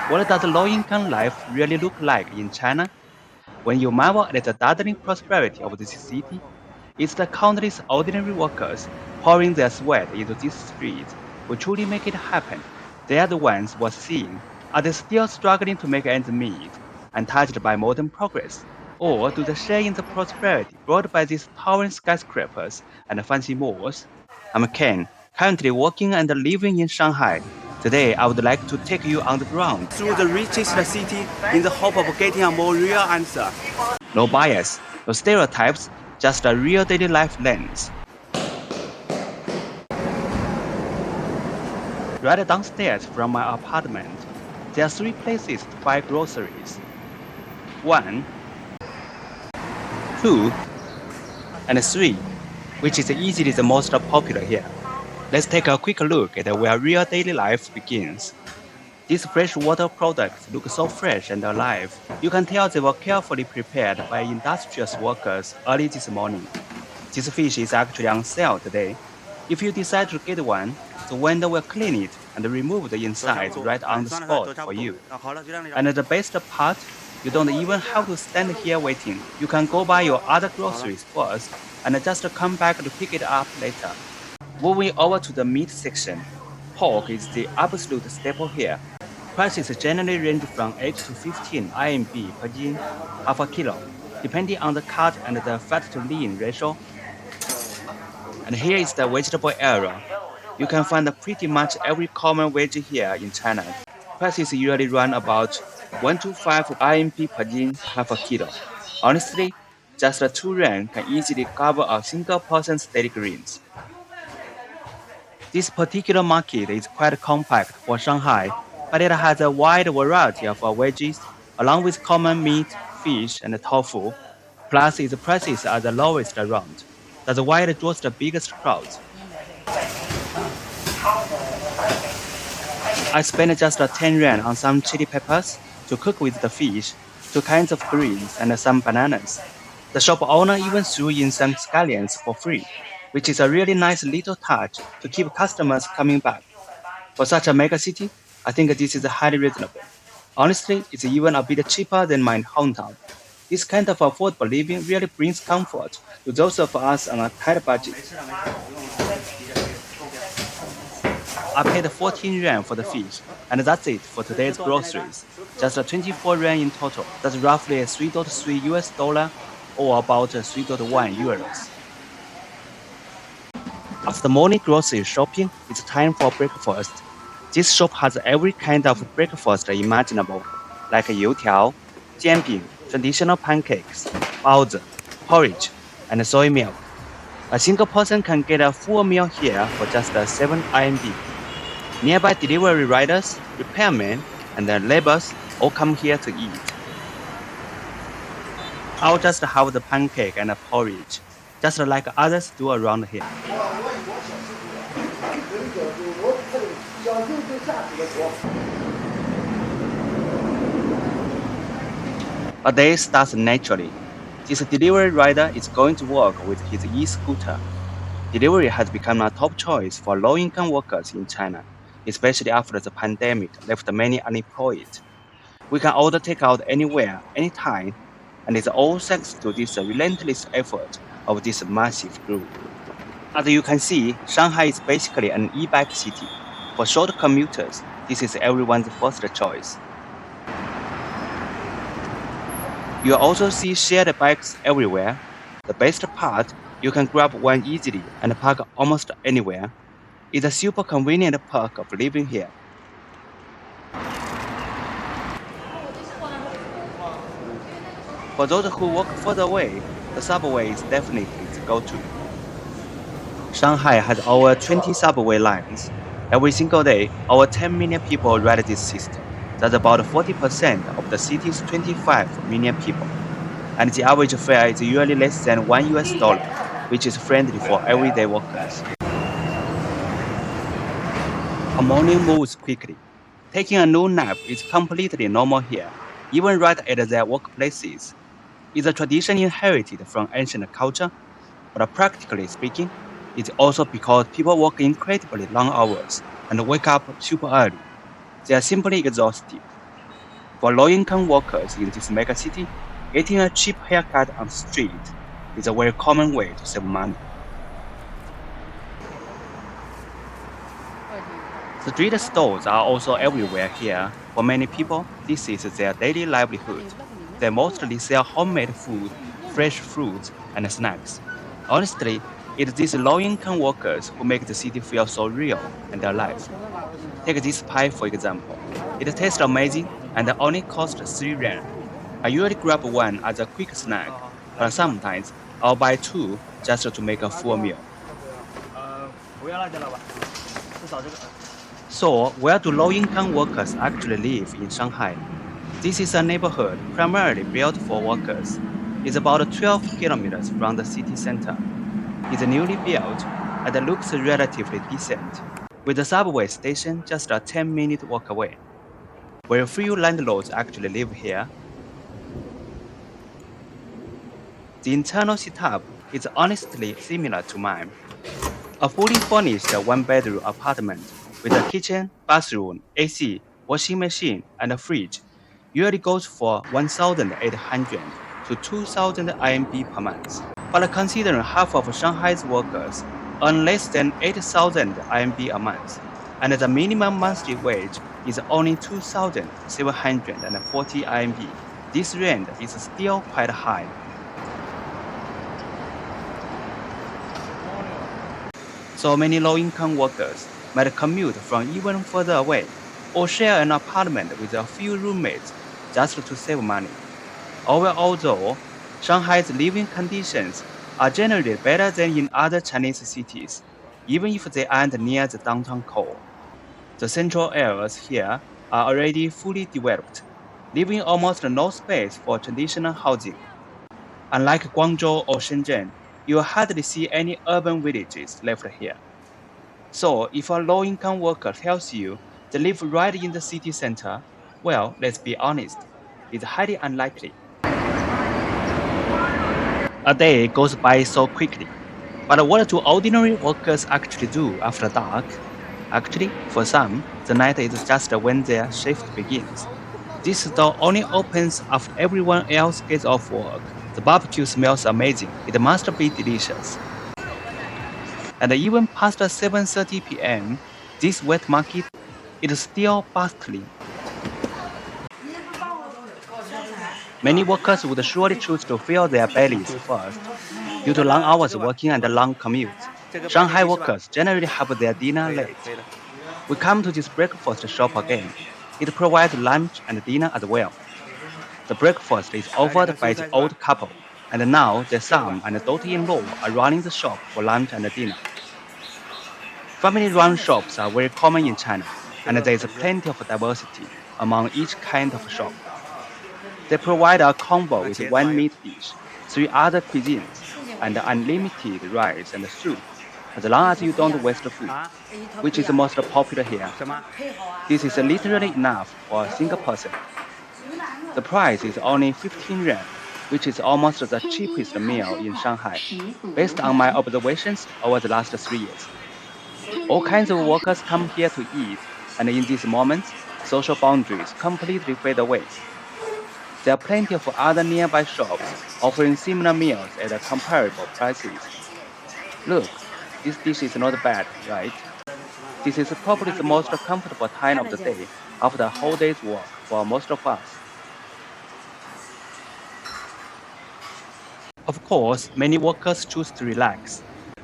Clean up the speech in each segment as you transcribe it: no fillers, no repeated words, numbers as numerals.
What does low-income life really look like in China? When you marvel at the dazzling prosperity of this city, it's the countless ordinary workers pouring their sweat into these streets who truly make it happen. They are the ones worth seeing. Are they still struggling to make ends meet, untouched by modern progress? Or do they share in the prosperity brought by these towering skyscrapers and fancy malls? I'm Ken, currently working and living in Shanghai. Today, I would like to take you on the ground through the richest city in the hope of getting a more real answer. no bias, no stereotypes, just a real daily life lens. Right downstairs from my apartment, there are three places to buy groceries. One, two, and three, which is easily the most popular here. Let's take a quick look at where real daily life begins. These freshwater products look so fresh and alive. You can tell they were carefully prepared by industrious workers early this morning. This fish is actually on sale today. If you decide to get one, the vendor will clean it and remove the insides right on the spot for you. And the best part, you don't even have to stand here waiting. You can go buy your other groceries first and just come back to pick it up later. Moving over to the meat section, pork is the absolute staple here. Prices generally range from 8 to 15 RMB per yin, half a kilo, depending on the cut and the fat to lean ratio. And here is the vegetable area. You can find pretty much every common veg here in China. Prices usually run about 1 to 5 RMB per yin, half a kilo. Honestly, just a 2 yuan can easily cover a single person's daily greens. This particular market is quite compact for Shanghai, but it has a wide variety of veggies, along with common meat, fish, and tofu. Plus, its prices are the lowest around. That's why it draws the biggest crowds. I spent just 10 yuan on some chili peppers to cook with the fish, 2 kinds of greens, and some bananas. The shop owner even threw in some scallions for free, which is a really nice little touch to keep customers coming back. For such a mega city, I think this is highly reasonable. Honestly, it's even a bit cheaper than my hometown. This kind of affordable living really brings comfort to those of us on a tight budget. I paid 14 yuan for the fish, and that's it for today's groceries. Just 24 yuan in total. That's roughly 3.3 US dollar or about 3.1 euros. After morning grocery shopping, it's time for breakfast. This shop has every kind of breakfast imaginable, like youtiao, jianbing, traditional pancakes, baozi, porridge, and soy milk. A single person can get a full meal here for just 7 RMB. Nearby delivery riders, repairmen, and their laborers all come here to eat. I'll just have the pancake and the porridge, just like others do around here. A day starts naturally. This delivery rider is going to work with his e-scooter. Delivery has become a top choice for low-income workers in China, especially after the pandemic left many unemployed. We can order takeout anywhere, anytime, and it's all thanks to this relentless effort of this massive group. As you can see, Shanghai is basically an e-bike city. For short commuters, this is everyone's first choice. You also see shared bikes everywhere. The best part, you can grab one easily and park almost anywhere. It's a super convenient perk of living here. For those who work further away, the subway is definitely the go-to. Shanghai has over 20 subway lines. Every single day, over 10 million people ride this system. That's about 40% of the city's 25 million people. And the average fare is usually less than 1 US dollar, which is friendly for everyday workers. A morning moves quickly. Taking a noon nap is completely normal here, even right at their workplaces. It's a tradition inherited from ancient culture, but practically speaking, it's also because people work incredibly long hours and wake up super early. They are simply exhausted. For low-income workers in this megacity, getting a cheap haircut on the street is a very common way to save money. Street stores are also everywhere here. For many people, this is their daily livelihood. They mostly sell homemade food, fresh fruits, and snacks. Honestly, it's these low-income workers who make the city feel so real and alive. Take this pie for example. It tastes amazing and only costs 3 rand. I usually grab one as a quick snack, but sometimes I'll buy two just to make a full meal. So, where do low-income workers actually live in Shanghai? This is a neighborhood primarily built for workers. It's about 12 kilometers from the city center. It's newly built and looks relatively decent, with the subway station just a 10-minute walk away. Very few landlords actually live here. The internal setup is honestly similar to mine. A fully furnished one-bedroom apartment with a kitchen, bathroom, AC, washing machine, and a fridge usually goes for 1,800 to 2,000 RMB per month. But considering half of Shanghai's workers earn less than 8,000 RMB a month, and the minimum monthly wage is only 2,740 RMB, this rent is still quite high. So many low-income workers might commute from even further away or share an apartment with a few roommates just to save money. Overall though, Shanghai's living conditions are generally better than in other Chinese cities, even if they aren't near the downtown core. The central areas here are already fully developed, leaving almost no space for traditional housing. Unlike Guangzhou or Shenzhen, you will hardly see any urban villages left here. So, if a low-income worker tells you they live right in the city center, well, let's be honest, it's highly unlikely. A day goes by so quickly. But what do ordinary workers actually do after dark? Actually, for some, the night is just when their shift begins. This store only opens after everyone else gets off work. The barbecue smells amazing. It must be delicious. And even past 7:30 p.m., this wet market is still bustling. Many workers would surely choose to fill their bellies first. Due to long hours working and long commutes, Shanghai workers generally have their dinner late. We come to this breakfast shop again. It provides lunch and dinner as well. The breakfast is offered by the old couple, and now their son and daughter-in-law are running the shop for lunch and dinner. Family-run shops are very common in China, and there is plenty of diversity among each kind of shop. They provide a combo with one meat dish, 3 other cuisines, and unlimited rice and soup, as long as you don't waste food, which is the most popular here. This is literally enough for a single person. The price is only 15 rand, which is almost the cheapest meal in Shanghai, based on my observations over the last 3 years. All kinds of workers come here to eat, and in these moments, social boundaries completely fade away. There are plenty of other nearby shops offering similar meals at comparable prices. Look, this dish is not bad, right? This is probably the most comfortable time of the day after a whole day's work for most of us. Of course, many workers choose to relax.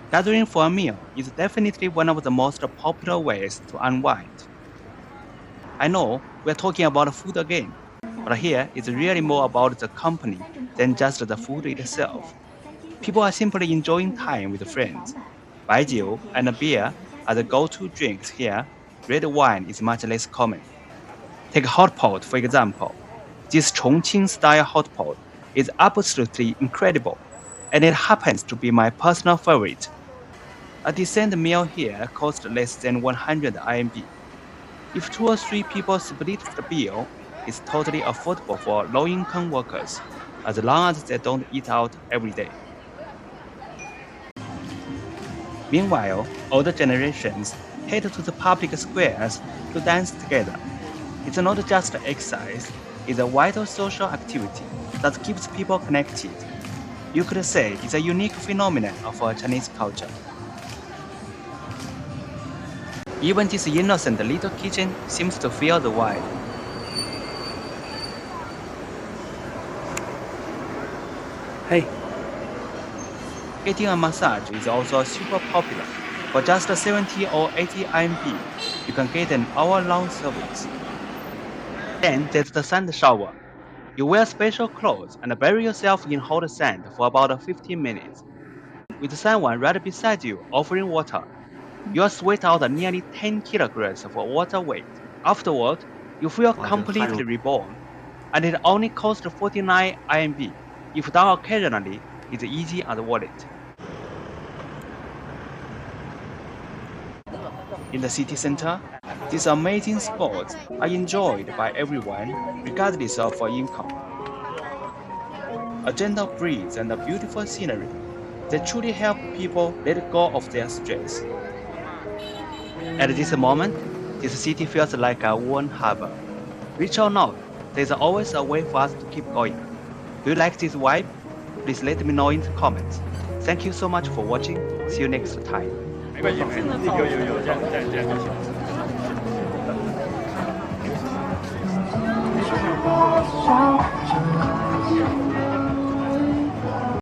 Gathering for a meal is definitely one of the most popular ways to unwind. I know we're talking about food again, but here it's really more about the company than just the food itself. People are simply enjoying time with friends. Baijiu and beer are the go-to drinks here. Red wine is much less common. Take hot pot for example. This Chongqing-style hot pot is absolutely incredible, and it happens to be my personal favorite. A decent meal here costs less than 100 RMB. If 2 or 3 people split the bill, it's totally affordable for low-income workers, as long as they don't eat out every day. Meanwhile, older generations head to the public squares to dance together. It's not just exercise, is a vital social activity that keeps people connected. You could say it's a unique phenomenon of our Chinese culture. Even this innocent little kitchen seems to feel the vibe. Hey, Getting a massage is also super popular. For just 70 or 80 RMB, you can get an hour-long service. Then there's the sand shower. You wear special clothes and bury yourself in hot sand for about 15 minutes. With someone right beside you offering water, you'll sweat out nearly 10 kilograms of water weight. Afterward, you feel completely reborn, and it only costs 49 RMB. If done occasionally, it's easy as wallet. In the city center, these amazing spots are enjoyed by everyone, regardless of income. A gentle breeze and a beautiful scenery, they truly help people let go of their stress. At this moment, this city feels like a warm harbor. Rich or not, there's always a way for us to keep going. Do you like this vibe? Please let me know in the comments. Thank you so much for watching. See you next time. 没关系，有，这样就行。小